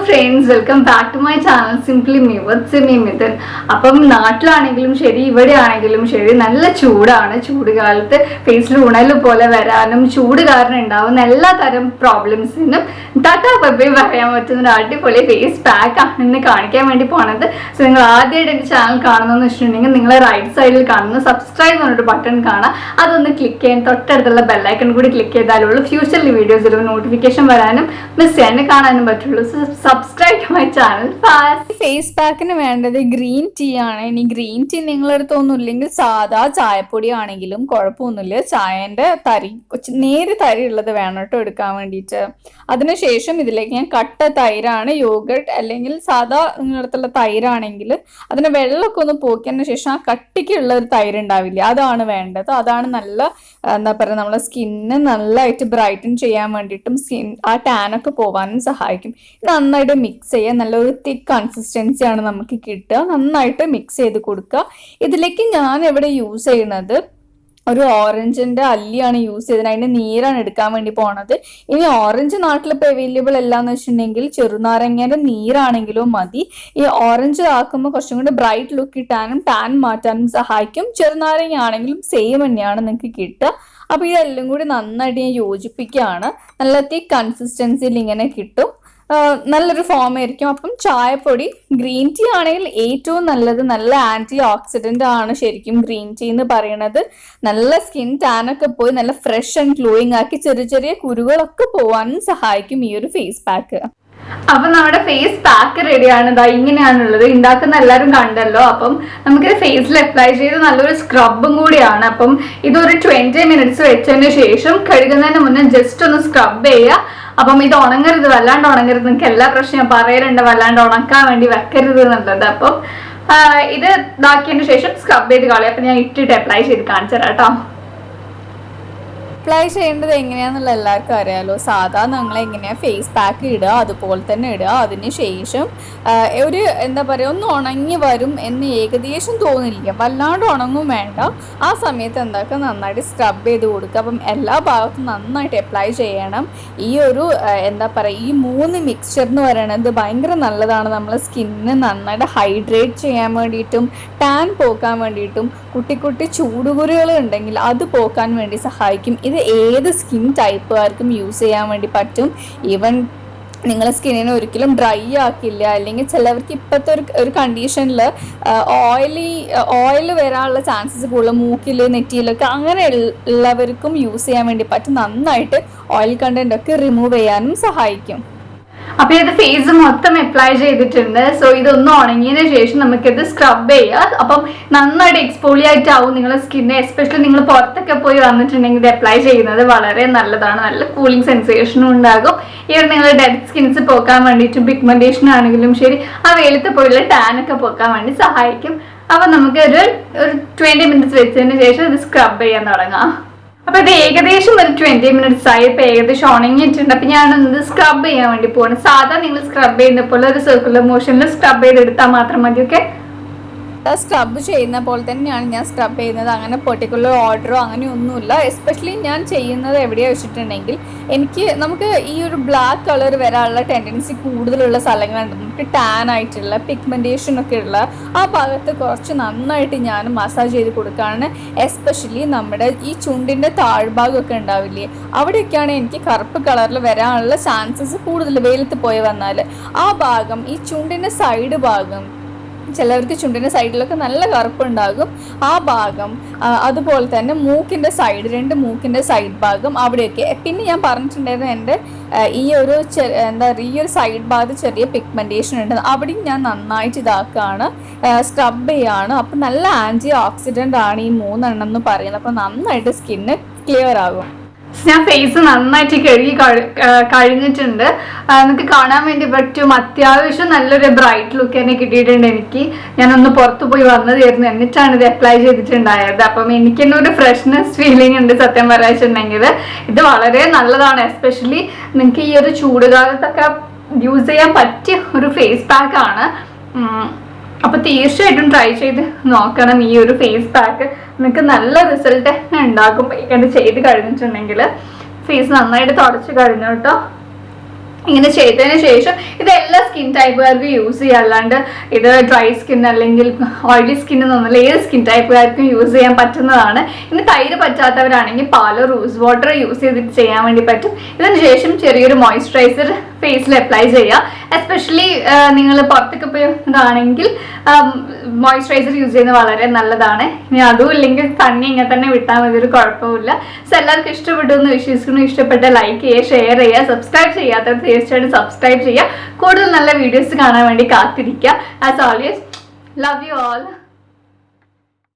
Friends, welcome back to my channel simply me with Simi Mithun. അപ്പം നാട്ടിലാണെങ്കിലും ശരി ഇവിടെ ആണെങ്കിലും ശരി നല്ല ചൂടാണ്. ചൂട് കാലത്ത് ഫേസിൽ ഉണല് പോലെ വരാനും ചൂട് കാരണം ഉണ്ടാവുന്ന എല്ലാ തരം പ്രോബ്ലംസിനും ടാറ്റാ ബൈ പറയാൻ പറ്റുന്ന ഒരു അടിപൊളി ഫേസ് പാക്ക് ആണ് ഇന്ന് കാണിക്കാൻ വേണ്ടി പോണത്. സോ നിങ്ങൾ ആദ്യമായിട്ട് എൻ്റെ ചാനൽ കാണുന്നതെന്ന് വെച്ചിട്ടുണ്ടെങ്കിൽ നിങ്ങൾ റൈറ്റ് സൈഡിൽ കാണുന്ന സബ്സ്ക്രൈബ് എന്നൊരു ബട്ടൺ കാണാം, അതൊന്ന് ക്ലിക്ക് ചെയ്യാൻ തൊട്ടടുത്തുള്ള ബെല്ലൈക്കൺ കൂടി ക്ലിക്ക് ചെയ്താലുള്ള ഫ്യൂച്ചറിൽ വീഡിയോസിൽ നോട്ടിഫിക്കേഷൻ വരാനും മിസ് ചെയ്യാനും കാണാനും പറ്റുള്ളൂ. Subscribe to my channel fast. Face പാക്കിന് വേണ്ടത് ഗ്രീൻ ടീ ആണ്. ഇനി ഗ്രീൻ ടീ നിങ്ങളടുത്തൊന്നും ഇല്ലെങ്കിൽ സാധാ ചായപ്പൊടി ആണെങ്കിലും കുഴപ്പമൊന്നുമില്ല. ചായന്റെ തരി നേര് തരി ഉള്ളത് വേണം കേട്ടോ എടുക്കാൻ വേണ്ടിയിട്ട്. അതിനുശേഷം ഇതിലേക്ക് ഞാൻ കട്ട തൈരാണ്, യോഗട്ട് അല്ലെങ്കിൽ സാധാ നിങ്ങളടുത്തുള്ള തൈരാണെങ്കിൽ അതിന് വെള്ളമൊക്കെ ഒന്ന് പോക്കിയതിന് ശേഷം ആ കട്ടിക്കുള്ള ഒരു തൈര് ഉണ്ടാവില്ല, അതാണ് വേണ്ടത്. അതാണ് നല്ല എന്താ പറയുക, നമ്മളെ സ്കിന്നിന് നല്ലതായിട്ട് ബ്രൈറ്റൻ ചെയ്യാൻ വേണ്ടിയിട്ടും സ്കിൻ ആ ടാനൊക്കെ പോവാനും സഹായിക്കും. നന്നായിട്ട് മിക്സ് ചെയ്യുക. നല്ലൊരു തിക്ക് കൺസിസ്റ്റൻസിയാണ് നമുക്ക് കിട്ടുക. നന്നായിട്ട് മിക്സ് ചെയ്ത് കൊടുക്കുക. ഇതിലേക്ക് ഞാൻ ഇവിടെ യൂസ് ചെയ്യുന്നത് ഒരു ഓറഞ്ചിന്റെ അല്ലിയാണ് യൂസ് ചെയ്തത്. അതിന്റെ നീരാണ് എടുക്കാൻ വേണ്ടി പോണത്. ഇനി ഓറഞ്ച് നാട്ടിലിപ്പോൾ അവൈലബിൾ അല്ലാന്ന് വെച്ചിട്ടുണ്ടെങ്കിൽ ചെറുനാരങ്ങയുടെ നീരാണെങ്കിലും മതി. ഈ ഓറഞ്ച് ആക്കുമ്പോൾ കുറച്ചും കൂടി ബ്രൈറ്റ് ലുക്ക് കിട്ടാനും ടാൻ മാറ്റാനും സഹായിക്കും. ചെറുനാരങ്ങ ആണെങ്കിലും സെയിം തന്നെയാണ് നിങ്ങൾക്ക് കിട്ടുക. അപ്പൊ ഇതെല്ലാം കൂടി നന്നായിട്ട് ഞാൻ യോജിപ്പിക്കുകയാണ്. നല്ല തിക്ക് കൺസിസ്റ്റൻസിയിൽ ഇങ്ങനെ കിട്ടും. നല്ലൊരു ഫോം ആയിരിക്കും. അപ്പം ചായപ്പൊടി, ഗ്രീൻ ടീ ആണെങ്കിൽ ഏറ്റവും നല്ലത്. നല്ല ആന്റി ഓക്സിഡന്റ് ആണ് ശരിക്കും ഗ്രീൻ ടീ എന്ന് പറയുന്നത്. നല്ല സ്കിൻ ടാനൊക്കെ പോയി നല്ല ഫ്രഷ് ആൻഡ് ഗ്ലോയിങ് ആക്കി ചെറിയ ചെറിയ കുരുകളൊക്കെ പോവാനും സഹായിക്കും ഈ ഒരു ഫേസ് പാക്ക്. അപ്പൊ നമ്മുടെ ഫേസ് പാക്ക് റെഡിയാണ്. ഇതാ ഇങ്ങനെയാണുള്ളത്. ഉണ്ടാക്കുന്ന എല്ലാവരും കണ്ടല്ലോ. അപ്പം നമുക്കിത് ഫേസിൽ അപ്ലൈ ചെയ്ത് നല്ലൊരു സ്ക്രബും കൂടിയാണ്. അപ്പം ഇതൊരു 20 മിനിറ്റ്സ് വെച്ചതിന് ശേഷം കഴുകുന്നതിന് മുന്നേ ജസ്റ്റ് ഒന്ന് സ്ക്രബ് ചെയ്യുക. അപ്പം ഇത് ഉണങ്ങരുത്, വല്ലാണ്ട് ഉണങ്ങരുത്. നിങ്ങൾക്ക് എല്ലാ പ്രശ്നം ഞാൻ പറയലുണ്ട്, വല്ലാണ്ട് ഉണക്കാൻ വേണ്ടി വെക്കരുത് എന്നുള്ളത്. അപ്പം ഇത് ഇതാക്കിയതിന് ശേഷം സ്ക്രബ് ചെയ്ത് കളയാം. അപ്പം ഞാൻ ഇട്ടിട്ട് അപ്ലൈ ചെയ്ത് കാണിച്ചു തരാം കേട്ടോ. അപ്ലൈ ചെയ്യേണ്ടത് എങ്ങനെയാണെന്നുള്ള എല്ലാവർക്കും അറിയാലോ. സാധാരണ നിങ്ങൾ എങ്ങനെയാണ് ഫേസ് പാക്ക് ഇടുക അതുപോലെ തന്നെ ഇടുക. അതിന് ശേഷം ഒരു എന്താ പറയുക, ഒന്ന് ഉണങ്ങി വരും എന്ന് ഏകദേശം തോന്നില്ല, വല്ലാണ്ട് ഉണങ്ങും വേണ്ട. ആ സമയത്ത് എന്താക്കുക, നന്നായിട്ട് സ്ക്രബ് ചെയ്ത് കൊടുക്കുക. അപ്പം എല്ലാ ഭാഗത്തും നന്നായിട്ട് അപ്ലൈ ചെയ്യണം. ഈ ഒരു എന്താ പറയുക, ഈ 3 മിക്സ്ചർ എന്ന് പറയുന്നത് ഭയങ്കര നല്ലതാണ്. നമ്മളെ സ്കിന്നിന് നന്നായിട്ട് ഹൈഡ്രേറ്റ് ചെയ്യാൻ വേണ്ടിയിട്ടും ടാൻ പോക്കാൻ വേണ്ടിയിട്ടും കുട്ടി കുട്ടി ചൂടുകുരുകൾ ഉണ്ടെങ്കിൽ അത് പോക്കാൻ വേണ്ടി സഹായിക്കും. ഇത് ഏത് സ്കിൻ ടൈപ്പുകാർക്കും യൂസ് ചെയ്യാൻ വേണ്ടി പറ്റും. ഈവൻ നിങ്ങളെ സ്കിന്നിനെ ഒരിക്കലും ഡ്രൈ ആക്കില്ല. അല്ലെങ്കിൽ ചിലവർക്ക് ഇപ്പോഴത്തെ ഒരു കണ്ടീഷനിൽ ഓയിൽ വരാനുള്ള ചാൻസസ് കൂടുതൽ, മൂക്കിൽ നെറ്റിയിലൊക്കെ അങ്ങനെ ഉള്ളവർക്കും യൂസ് ചെയ്യാൻ വേണ്ടി പറ്റും. നന്നായിട്ട് ഓയിൽ കണ്ടന്റ് ഒക്കെ റിമൂവ് ചെയ്യാനും സഹായിക്കും. അപ്പൊ ഇത് ഫേസ് മൊത്തം അപ്ലൈ ചെയ്തിട്ടുണ്ട്. സോ ഇതൊന്ന് ഉണങ്ങിയതിന് ശേഷം നമുക്കിത് സ്ക്രബ് ചെയ്യാം. അപ്പം നന്നായിട്ട് എക്സ്പോളിയായിട്ട് ആവും നിങ്ങളുടെ സ്കിന്നെ. എസ്പെഷ്യലി നിങ്ങൾ പുറത്തൊക്കെ പോയി വന്നിട്ടുണ്ടെങ്കിൽ ഇത് അപ്ലൈ ചെയ്യുന്നത് വളരെ നല്ലതാണ്. നല്ല കൂളിംഗ് സെൻസേഷനും ഉണ്ടാകും. ഇവിടെ നിങ്ങൾ ഡെഡ് സ്കിൻസ് പോക്കാൻ വേണ്ടിയിട്ടും പിഗ്മെന്റേഷൻ ആണെങ്കിലും ശരി, ആ വെയിലത്ത് പോയുള്ള ടാനൊക്കെ പോക്കാൻ വേണ്ടി സഹായിക്കും. അപ്പൊ നമുക്ക് ഒരു 20 മിനിറ്റ്സ് വെച്ചതിന് ശേഷം ഇത് സ്ക്രബ് ചെയ്യാൻ തുടങ്ങാം. അപ്പൊ ഇത് ഏകദേശം ഒരു 20 മിനിറ്റ്സ് ആയി. ഇപ്പൊ ഏകദേശം ഉണങ്ങിയിട്ടുണ്ട്. അപ്പൊ ഞാനൊന്ന് സ്ക്രബ് ചെയ്യാൻ വേണ്ടി പോവാണ്. സാധാരണ നിങ്ങൾ സ്ക്രബ് ചെയ്യുന്ന പോലെ ഒരു സർക്കുലർ മോഷനിൽ സ്ക്രബ് ചെയ്തെടുത്താൽ മാത്രം മതി. ഓക്കെ, സ്ക്രബ് ചെയ്യുന്ന പോലെ തന്നെയാണ് ഞാൻ സ്ക്രബ് ചെയ്യുന്നത്. അങ്ങനെ പെർട്ടിക്കുലർ ഓർഡറോ അങ്ങനെയൊന്നുമില്ല. എസ്പെഷ്യലി ഞാൻ ചെയ്യുന്നത് എവിടെയാണ് വെച്ചിട്ടുണ്ടെങ്കിൽ, നമുക്ക് ഈ ഒരു ബ്ലാക്ക് കളർ വരാനുള്ള ടെൻഡൻസി കൂടുതലുള്ള സ്ഥലങ്ങളുണ്ട്. നമുക്ക് ടാൻ ആയിട്ടുള്ള പിഗ്മെന്റേഷൻ ഒക്കെ ഉള്ള ആ ഭാഗത്ത് കുറച്ച് നന്നായിട്ട് ഞാൻ മസാജ് ചെയ്ത് കൊടുക്കുകയാണ്. എസ്പെഷ്യലി നമ്മുടെ ഈ ചുണ്ടിൻ്റെ താഴ്ഭാഗമൊക്കെ ഉണ്ടാവില്ലേ, അവിടെയൊക്കെയാണ് എനിക്ക് കറുപ്പ് കളറിൽ വരാനുള്ള ചാൻസസ് കൂടുതൽ വെയിലത്ത് പോയി വന്നാൽ. ആ ഭാഗം, ഈ ചുണ്ടിൻ്റെ സൈഡ് ഭാഗം, ചിലർക്ക് ചുണ്ടിൻ്റെ സൈഡിലൊക്കെ നല്ല കറുപ്പുണ്ടാകും ആ ഭാഗം. അതുപോലെ തന്നെ മൂക്കിൻ്റെ സൈഡ്, 2 മൂക്കിൻ്റെ സൈഡ് ഭാഗം അവിടെയൊക്കെ. പിന്നെ ഞാൻ പറഞ്ഞിട്ടുണ്ടായിരുന്നു എൻ്റെ ഈ ഒരു എന്താ പറയുക, ഈ ഒരു സൈഡ് ഭാഗത്ത് ചെറിയ പിഗ്മെന്റേഷൻ ഉണ്ട്. അവിടെയും ഞാൻ നന്നായിട്ട് ഇതാക്കുകയാണ്, സ്ക്രബ് ചെയ്യാണ്. അപ്പം നല്ല ആൻറ്റി ഓക്സിഡൻ്റ് ആണ് ഈ 3 എണ്ണം എന്ന് പറയുന്നത്. അപ്പം നന്നായിട്ട് സ്കിന്ന് ക്ലിയർ ആകും. ഞാൻ ഫേസ് നന്നായിട്ട് കഴിഞ്ഞിട്ടുണ്ട്. നിങ്ങൾക്ക് കാണാൻ വേണ്ടി പറ്റും. അത്യാവശ്യം നല്ലൊരു ബ്രൈറ്റ് ലുക്ക് തന്നെ കിട്ടിയിട്ടുണ്ട് എനിക്ക്. ഞാനൊന്ന് പുറത്തു പോയി വന്നതായിരുന്നു, എന്നിട്ടാണ് ഇത് അപ്ലൈ ചെയ്തിട്ടുണ്ടായത്. അപ്പം എനിക്ക് തന്നെ ഒരു ഫ്രഷ്നെസ് ഫീലിംഗ് ഉണ്ട് സത്യം പറയാച്ചിട്ടുണ്ടെങ്കിൽ. ഇത് വളരെ നല്ലതാണ്. എസ്പെഷ്യലി നിങ്ങൾക്ക് ഈ ഒരു ചൂടുകാലത്തൊക്കെ യൂസ് ചെയ്യാൻ പറ്റിയ ഒരു ഫേസ് പാക്ക് ആണ്. അപ്പൊ തീർച്ചയായിട്ടും ട്രൈ ചെയ്ത് നോക്കണം ഈ ഒരു ഫേസ് പാക്ക്. നിങ്ങൾക്ക് നല്ല റിസൾട്ട് ഉണ്ടാക്കും ഇത് ചെയ്ത് കഴിഞ്ഞിട്ടുണ്ടെങ്കിൽ. ഫേസ് നന്നായിട്ട് തുടച്ച് കഴിഞ്ഞു കേട്ടോ. ഇങ്ങനെ ചെയ്തതിന് ശേഷം ഇത് എല്ലാ സ്കിൻ ടൈപ്പുകാർക്കും യൂസ് ചെയ്യാം. അല്ലാണ്ട് ഇത് ഡ്രൈ സ്കിൻ അല്ലെങ്കിൽ ഓയിലി സ്കിൻ എന്നൊന്നുമില്ല, ഏത് സ്കിൻ ടൈപ്പുകാർക്കും യൂസ് ചെയ്യാൻ പറ്റുന്നതാണ്. ഇനി തൈര് പറ്റാത്തവരാണെങ്കിൽ പാലോ റോസ് വാട്ടർ യൂസ് ചെയ്തിട്ട് ചെയ്യാൻ വേണ്ടി പറ്റും. ഇതിന് ശേഷം ചെറിയൊരു മോയ്സ്ചറൈസർ ഫേസിൽ അപ്ലൈ ചെയ്യുക. എസ്പെഷ്യലി നിങ്ങൾ പുറത്തൊക്കെ പോയതാണെങ്കിൽ മോയ്സ്ചറൈസർ യൂസ് ചെയ്യുന്നത് വളരെ നല്ലതാണ്. ഇനി അതും ഇല്ലെങ്കിൽ തന്നെ ഇങ്ങനെ തന്നെ വിട്ടാൽ മതി, ഒരു കുഴപ്പമില്ല. സോ എല്ലാവർക്കും ഇഷ്ടപ്പെട്ടു എന്ന് വിശ്വസിക്കുന്നു. ഇഷ്ടപ്പെട്ട ലൈക്ക് ചെയ്യുക, ഷെയർ ചെയ്യുക, സബ്സ്ക്രൈബ് ചെയ്യാത്തവർ തീർച്ചയായിട്ടും സബ്സ്ക്രൈബ് ചെയ്യുക. കൂടുതൽ നല്ല വീഡിയോസ് കാണാൻ വേണ്ടി കാത്തിരിക്കുക. As always, love you all.